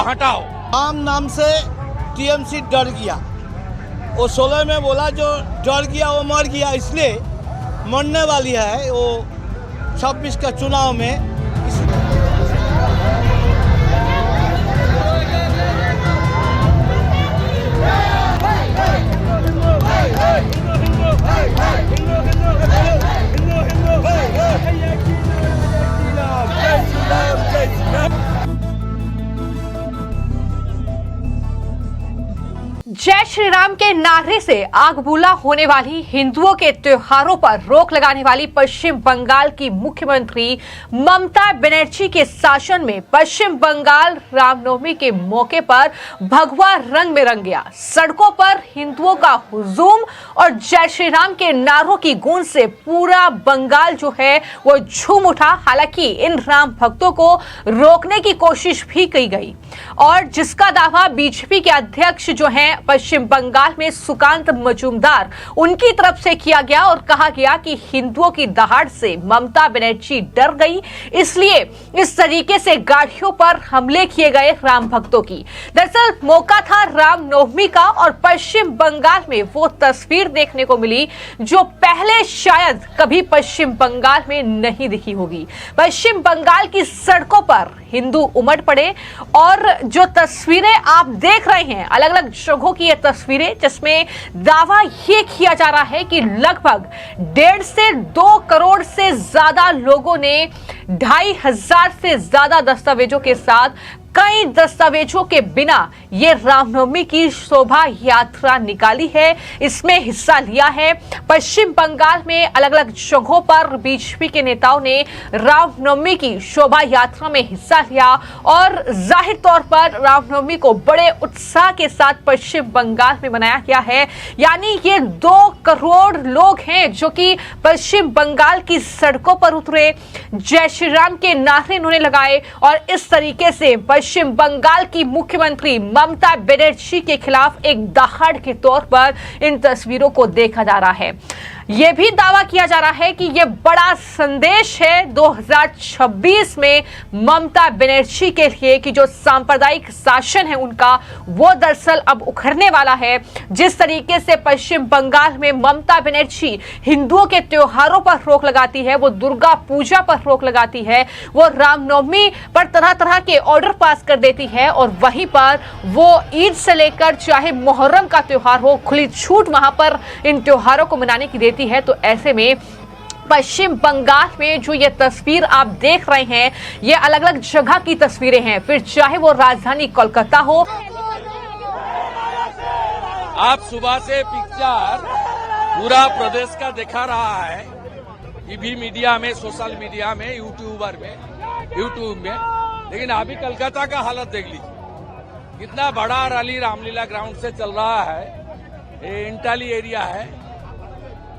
हटाओ। राम नाम से टीएमसी डर गया। वो 16 में बोला जो डर गया वो मर गया, इसलिए मरने वाली है वो 26 का चुनाव में। जय श्री राम के नारे से आगबूला होने वाली हिंदुओं के त्योहारों पर रोक लगाने वाली पश्चिम बंगाल की मुख्यमंत्री ममता बनर्जी के शासन में पश्चिम बंगाल रामनवमी के मौके पर भगवा रंग में रंग गया। सड़कों पर हिंदुओं का हुजूम और जय श्री राम के नारों की गूंज से पूरा बंगाल जो है वो झूम उठा। हालांकि इन राम भक्तों को रोकने की कोशिश भी की गई और जिसका दावा बीजेपी के अध्यक्ष जो हैं पश्चिम बंगाल में सुकांत मजूमदार उनकी तरफ से किया गया और कहा गया कि हिंदुओं की दहाड़ से ममता बनर्जी डर गई, इसलिए इस तरीके से गाड़ियों पर हमले किए गए राम भक्तों की। दरअसल मौका था रामनवमी का और पश्चिम बंगाल में वो तस्वीर देखने को मिली जो पहले शायद कभी पश्चिम बंगाल में नहीं दिखी होगी। पश्चिम बंगाल की सड़कों पर हिंदू उमड़ पड़े और जो तस्वीरें आप देख रहे हैं अलग अलग जगहों की ये तस्वीरें, जिसमें दावा ये किया जा रहा है कि लगभग 1.5 से 2 करोड़ से ज्यादा लोगों ने 2,500 से ज्यादा दस्तावेजों के साथ कई दस्तावेजों के बिना ये रामनवमी की शोभा यात्रा निकाली है, इसमें हिस्सा लिया है। पश्चिम बंगाल में अलग अलग जगहों पर बीजेपी के नेताओं ने रामनवमी की शोभा यात्रा में हिस्सा लिया और जाहिर तौर पर रामनवमी को बड़े उत्साह के साथ पश्चिम बंगाल में मनाया गया है। यानी ये 2 करोड़ लोग हैं जो कि पश्चिम बंगाल की सड़कों पर उतरे, जय श्री राम के नारे उन्होंने लगाए और इस तरीके से पश्चिम बंगाल की मुख्यमंत्री ममता बनर्जी के खिलाफ एक दहाड़ के तौर पर इन तस्वीरों को देखा जा रहा है। यह भी दावा किया जा रहा है कि यह बड़ा संदेश है 2026 में ममता बनर्जी के लिए कि जो सांप्रदायिक शासन है उनका वो दरअसल अब उखड़ने वाला है। जिस तरीके से पश्चिम बंगाल में ममता बनर्जी हिंदुओं के त्योहारों पर रोक लगाती है, वो दुर्गा पूजा पर रोक लगाती है, वो रामनवमी पर तरह तरह के ऑर्डर पास कर देती है और वहीं पर वो ईद से लेकर चाहे मुहर्रम का त्योहार हो खुली छूट वहां पर इन त्योहारों को मनाने की देती है। तो ऐसे में पश्चिम बंगाल में जो ये तस्वीर आप देख रहे हैं ये अलग अलग जगह की तस्वीरें हैं, फिर चाहे वो राजधानी कोलकाता हो। आप सुबह से पिक्चर पूरा प्रदेश का दिखा रहा है, टीवी मीडिया में, सोशल मीडिया में, यूट्यूब में, लेकिन अभी कलकत्ता का हालत देख लीजिए। कितना बड़ा रैली रामलीला ग्राउंड से चल रहा है, ये इंटाली एरिया है।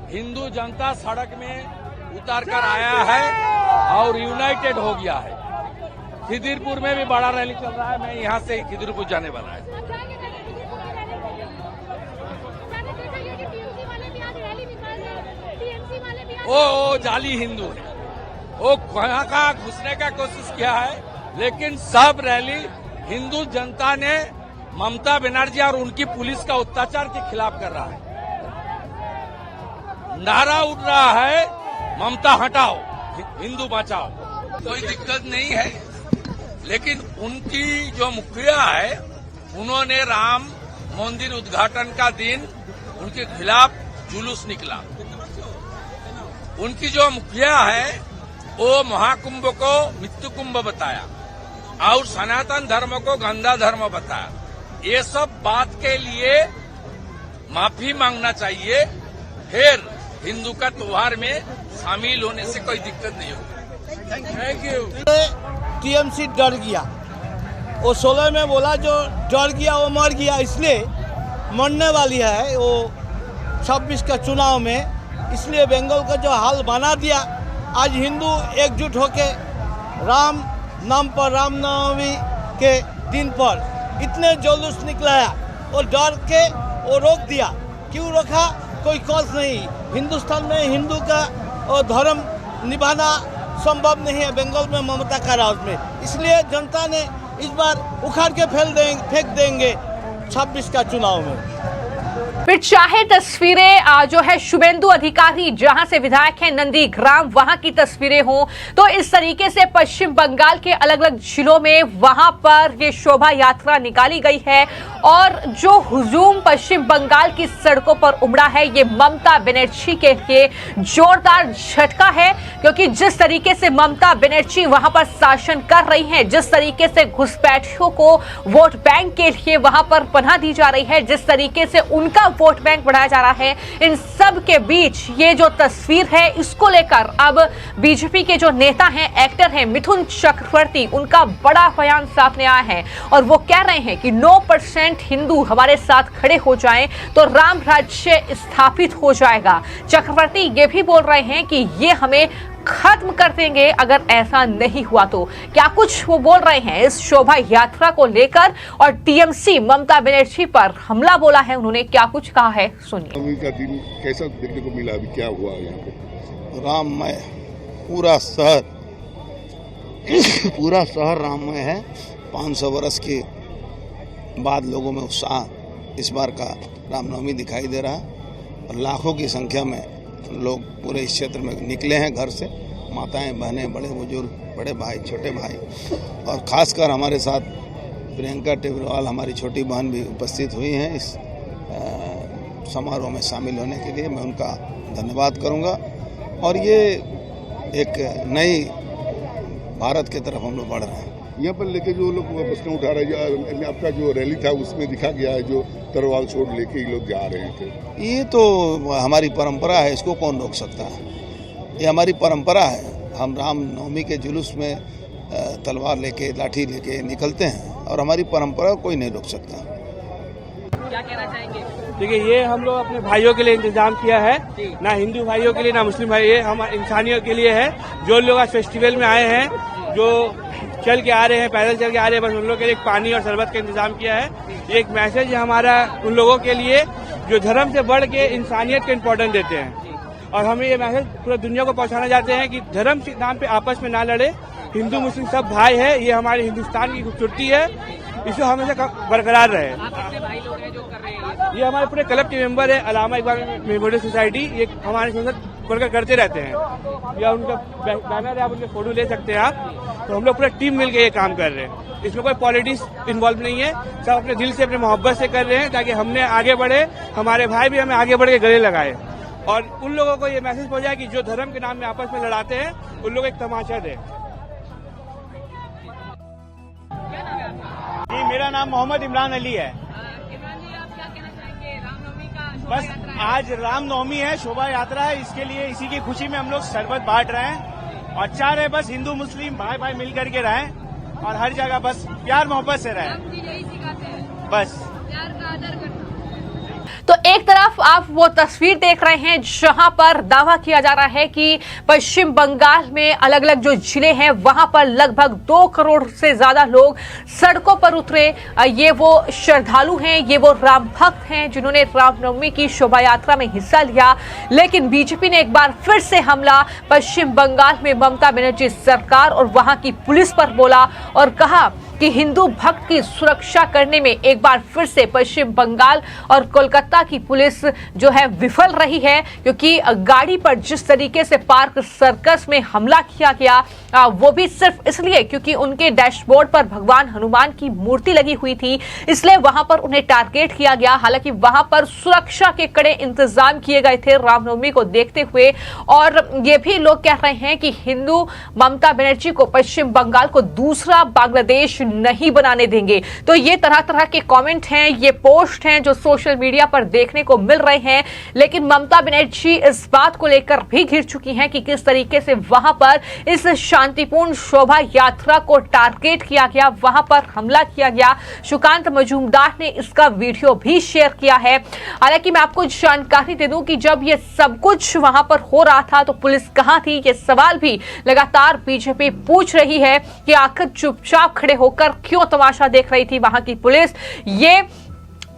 हिंदू जनता सड़क में उतर कर आया है और यूनाइटेड हो गया है। खिदिरपुर में भी बड़ा रैली चल रहा है, मैं यहां से खिदिरपुर जाने वाला है। वो जाली हिंदू है, वो कहाँ का घुसने का कोशिश किया है, लेकिन सब रैली हिंदू जनता ने ममता बनर्जी और उनकी पुलिस का अत्याचार के खिलाफ कर रहा है। नारा उठ रहा है ममता हटाओ, हिंदू बचाओ। कोई दिक्कत नहीं है, लेकिन उनकी जो मुखिया है उन्होंने राम मंदिर उद्घाटन का दिन उनके खिलाफ जुलूस निकला। उनकी जो मुखिया है वो महाकुंभ को मृत्यु कुंभ बताया और सनातन धर्म को गंदा धर्म बताया। ये सब बात के लिए माफी मांगना चाहिए, फिर हिंदू का त्योहार में शामिल होने से कोई दिक्कत नहीं होगी। Thank you. टीएमसी डर गया। वो 16 में बोला जो डर गया वो मर गया, इसलिए मरने वाली है वो 26 का चुनाव में। इसलिए बंगाल का जो हाल बना दिया, आज हिंदू एकजुट होके राम नाम पर रामनवमी के दिन पर इतने जुलूस निकलाया और डर के वो रोक दिया। क्यों रोका? कोई कॉज नहीं। हिंदुस्तान में हिंदू का धर्म निभाना संभव नहीं है बंगाल में ममता का राज में, इसलिए जनता ने इस बार उखाड़ के फेंक देंगे 26 का चुनाव में। फिर चाहे तस्वीरें जो है शुभेंदु अधिकारी जहां से विधायक हैं नंदीग्राम वहां की तस्वीरें हों, तो इस तरीके से पश्चिम बंगाल के अलग अलग जिलों में वहां पर ये शोभा यात्रा निकाली गई है और जो हुजूम पश्चिम बंगाल की सड़कों पर उमड़ा है ये ममता बनर्जी के लिए जोरदार झटका है, क्योंकि जिस तरीके से ममता बनर्जी वहां पर शासन कर रही हैं, जिस तरीके से घुसपैठियों को वोट बैंक के लिए वहां पर पनाह दी जा रही है, जिस तरीके से उनका वोट बैंक बढ़ाया जा रहा है, इन सब के बीच ये जो तस्वीर है इसको लेकर अब बीजेपी के जो नेता हैं, एक्टर हैं मिथुन चक्रवर्ती, उनका बड़ा बयान सामने आया है और वो कह रहे हैं कि 9% हिंदू हमारे साथ खड़े हो जाएं तो राम राज्य स्थापित हो जाएगा। चक्रवर्ती ये भी बोल रहे हैं कि ये हमें खत्म कर देंगे अगर ऐसा नहीं हुआ तो। क्या कुछ वो बोल रहे हैं इस शोभा यात्रा को लेकर और टीएमसी ममता बनर्जी पर हमला बोला है उन्होंने, क्या कुछ कहा है सुनिए। नवमी का दिन कैसा देखने को मिला, अभी क्या हुआ यहाँ पे? राममय पूरा शहर राममय है। 500 वर्ष के बाद लोगों में उत्साह इस बार का रामनवमी दिखाई दे रहा है और लाखों की संख्या में लोग पूरे इस क्षेत्र में निकले हैं घर से, माताएं, बहनें, बड़े बुजुर्ग, बड़े भाई, छोटे भाई और ख़ासकर हमारे साथ प्रियंका टेबरवाल हमारी छोटी बहन भी उपस्थित हुई हैं इस समारोह में शामिल होने के लिए। मैं उनका धन्यवाद करूंगा और ये एक नई भारत की तरफ हम लोग बढ़ रहे हैं। यहाँ पर लेके जो लोग प्रश्न उठा रहे हैं, आपका जो रैली था उसमें दिखा गया है जो तलवार छोड़ लेके ये लोग जा रहे थे। ये तो हमारी परंपरा है, इसको कौन रोक सकता है? ये हमारी परंपरा है। हम रामनवमी के जुलूस में तलवार लेके, लाठी लेके निकलते हैं और हमारी परंपरा को कोई नहीं रोक सकता। क्या कहना चाहेंगे? देखिए, ये हम लोग अपने भाइयों के लिए इंतजाम किया है, ना हिंदू भाइयों के लिए ना मुस्लिम भाई, ये हम इंसानियों के लिए है। जो लोग आज फेस्टिवल में आए हैं, जो चल के आ रहे हैं, पैदल चल के आ रहे हैं, बस उन लोगों के लिए एक पानी और शरबत का इंतजाम किया है। ये एक मैसेज है हमारा उन लोगों के लिए जो धर्म से बढ़ के इंसानियत को इम्पोर्टेंस देते हैं और हमें ये मैसेज पूरी दुनिया को पहुंचाना चाहते हैं कि धर्म के नाम पे आपस में ना लड़े, हिंदू मुस्लिम सब भाई है। ये हमारे हिंदुस्तान की खूबसूरती है, इसे हमेशा बरकरार रहे। ये हमारे पूरे क्लब के मेंबर है, अलामा इकबाल मेमोरियल सोसाइटी, ये हमारे संसद वर्कर करते रहते हैं। या उनका बैनर है, आप उनके फोटो ले सकते हैं आप। तो हम लोग पूरा टीम मिलकर ये काम कर रहे हैं, इसमें कोई पॉलिटिक्स इन्वॉल्व नहीं है, सब अपने दिल से, अपने मोहब्बत से कर रहे हैं ताकि हमने आगे बढ़े, हमारे भाई भी हमें आगे बढ़ के गले लगाए और उन लोगों को ये मैसेज पहुंचाए कि जो धर्म के नाम में आपस में लड़ाते हैं उन लोग एक तमाशा दे। जी, मेरा नाम मोहम्मद इमरान अली है। बस आज रामनवमी है, शोभा यात्रा है, इसके लिए इसी की खुशी में हम लोग शरबत बांट रहे हैं और चाह रहे बस हिंदू मुस्लिम भाई भाई मिल करके रहें और हर जगह बस प्यार मोहब्बत से रहें। बस तो एक तरफ आप वो तस्वीर देख रहे हैं जहां पर दावा किया जा रहा है कि पश्चिम बंगाल में अलग अलग जो जिले हैं वहां पर लगभग 2 करोड़ से ज्यादा लोग सड़कों पर उतरे। ये वो श्रद्धालु हैं, ये वो राम भक्त हैं जिन्होंने रामनवमी की शोभा यात्रा में हिस्सा लिया। लेकिन बीजेपी ने एक बार फिर से हमला पश्चिम बंगाल में ममता बनर्जी सरकार और वहां की पुलिस पर बोला और कहा कि हिंदू भक्त की सुरक्षा करने में एक बार फिर से पश्चिम बंगाल और कोलकाता की पुलिस जो है विफल रही है, क्योंकि गाड़ी पर जिस तरीके से पार्क सर्कस में हमला किया गया वो भी सिर्फ इसलिए क्योंकि उनके डैशबोर्ड पर भगवान हनुमान की मूर्ति लगी हुई थी, इसलिए वहां पर उन्हें टारगेट किया गया। हालांकि वहां पर सुरक्षा के कड़े इंतजाम किए गए थे रामनवमी को देखते हुए और ये भी लोग कह रहे हैं कि हिंदू ममता बनर्जी को पश्चिम बंगाल को दूसरा बांग्लादेश नहीं बनाने देंगे। तो ये तरह तरह के कमेंट हैं, ये पोस्ट हैं जो सोशल मीडिया पर देखने को मिल रहे हैं। लेकिन ममता बनर्जी इस बात को लेकर भी घिर चुकी हैं कि किस तरीके से वहां पर इस शांतिपूर्ण शोभा यात्रा को टारगेट किया गया, वहां पर हमला किया गया। सुकांत मजूमदार ने इसका वीडियो भी शेयर किया है। हालांकि मैं आपको जानकारी दे दूं कि जब ये सब कुछ वहां पर हो रहा था तो पुलिस कहां थी, ये सवाल भी लगातार बीजेपी पूछ रही है कि आखिर चुपचाप खड़े होकर क्यों तमाशा देख रही थी वहां की पुलिस। ये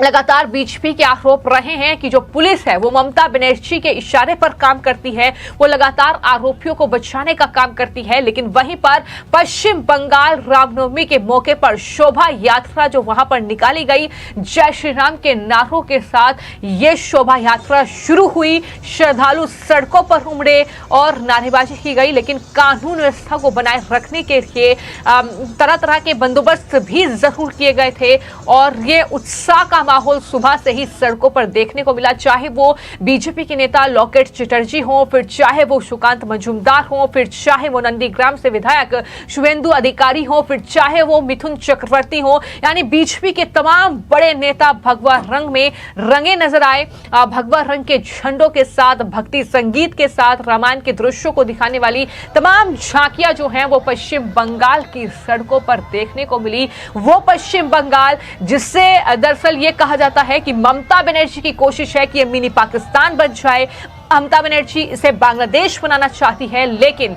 लगातार बीजेपी के आरोप रहे हैं कि जो पुलिस है वो ममता बनर्जी के इशारे पर काम करती है, वो लगातार आरोपियों को बचाने का काम करती है। लेकिन वहीं पर पश्चिम बंगाल रामनवमी के मौके पर शोभा यात्रा जो वहां पर निकाली गई, जय श्री राम के नारों के साथ ये शोभा यात्रा शुरू हुई। श्रद्धालु सड़कों पर उमड़े और नारेबाजी की गई, लेकिन कानून व्यवस्था को बनाए रखने के लिए तरह तरह के बंदोबस्त भी जरूर किए गए थे और ये उत्साह का माहौल सुबह से ही सड़कों पर देखने को मिला। चाहे वो बीजेपी के नेता लॉकेट चटर्जी हो, फिर चाहे वो सुकांत मजूमदार हो, फिर चाहे वो नंदीग्राम से विधायक शुभेंदु अधिकारी हो, फिर चाहे वो मिथुन चक्रवर्ती हो, यानी बीजेपी के तमाम बड़े नेता भगवा रंग में रंगे नजर आए। भगवा रंग के झंडों के साथ, भक्ति संगीत के साथ, रामायण के दृश्यों को दिखाने वाली तमाम झांकियां जो हैं वो पश्चिम बंगाल की सड़कों पर देखने को मिली। वो पश्चिम बंगाल जिससे दरअसल ये कहा जाता है कि ममता बनर्जी की कोशिश है कि ये मिनी पाकिस्तान बन जाए। ममता बनर्जी इसे बांग्लादेश बनाना चाहती है, लेकिन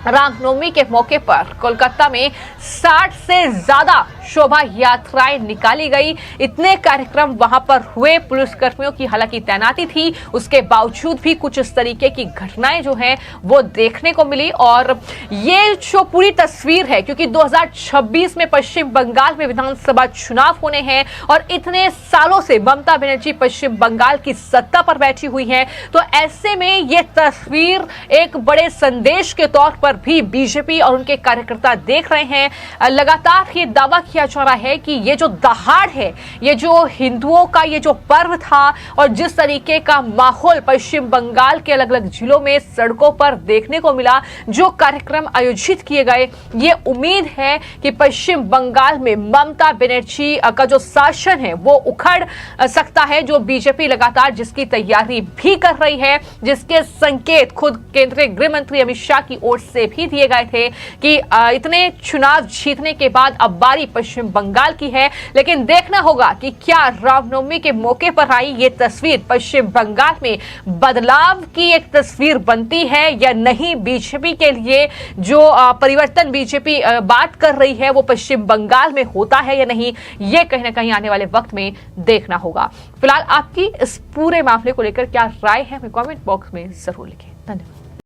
रामनवमी के मौके पर कोलकाता में 60 से ज्यादा शोभा यात्राएं निकाली गई। इतने कार्यक्रम वहां पर हुए, पुलिसकर्मियों की हालांकि तैनाती थी, उसके बावजूद भी कुछ इस तरीके की घटनाएं जो हैं वो देखने को मिली। और ये जो पूरी तस्वीर है, क्योंकि 2026 में पश्चिम बंगाल में विधानसभा चुनाव होने हैं और इतने सालों से ममता बनर्जी पश्चिम बंगाल की सत्ता पर बैठी हुई है, तो ऐसे में ये तस्वीर एक बड़े संदेश के तौर पर भी बीजेपी और उनके कार्यकर्ता देख रहे हैं। लगातार ये दावा किया जा रहा है कि ये जो दहाड़ है, ये जो हिंदुओं का ये जो पर्व था और जिस तरीके का माहौल पश्चिम बंगाल के अलग अलग जिलों में सड़कों पर देखने को मिला, जो कार्यक्रम आयोजित किए गए, ये उम्मीद है कि पश्चिम बंगाल में ममता बनर्जी का जो शासन है वो उखड़ सकता है। जो बीजेपी लगातार जिसकी तैयारी भी कर रही है, जिसके संकेत खुद केंद्रीय गृह मंत्री अमित शाह की ओर से भी दिए गए थे कि इतने चुनाव जीतने के बाद अब बारी पश्चिम बंगाल की है। लेकिन देखना होगा कि क्या रामनवमी के मौके पर आई ये तस्वीर पश्चिम बंगाल में बदलाव की एक तस्वीर बनती है या नहीं। बीजेपी के लिए जो परिवर्तन बीजेपी बात कर रही है वो पश्चिम बंगाल में होता है या नहीं, ये कहीं ना कहीं आने वाले वक्त में देखना होगा। फिलहाल आपकी इस पूरे मामले को लेकर क्या राय है, हमें कमेंट बॉक्स में जरूर लिखें।